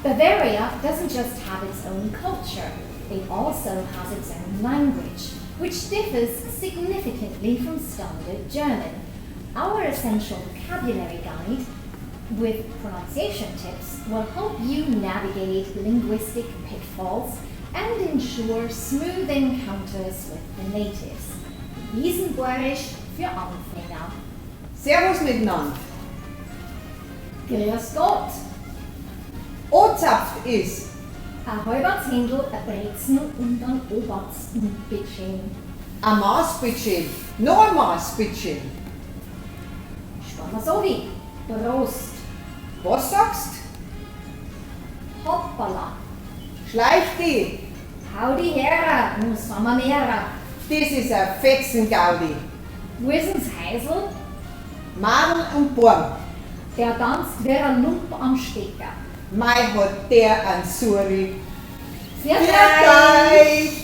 Bavaria doesn't just have its own culture, it also has its own language, which differs significantly from standard German. Our essential vocabulary guide with pronunciation tips will help you navigate linguistic pitfalls and ensure smooth encounters with the natives. Wiesn-Boarisch für Anfänger. Servus miteinander. Grüß Gott. Ozapft ist Ein halber Zindel, ein Brezen und ein Obersten, bitteschön. ein Maß, bitteschön. Noch ein Maß, bitteschön. Spannen wir so wie. Prost. Was sagst? Hoppala. Schleich die. Hau die her, muss man mehr. Das ist ein Fetzengaudi. Wo ist uns Haisl? Madel und Born. Der tanzt wie ein Lump am Stecker. Mei hat der ein Suri. Sehr Vielen Dank.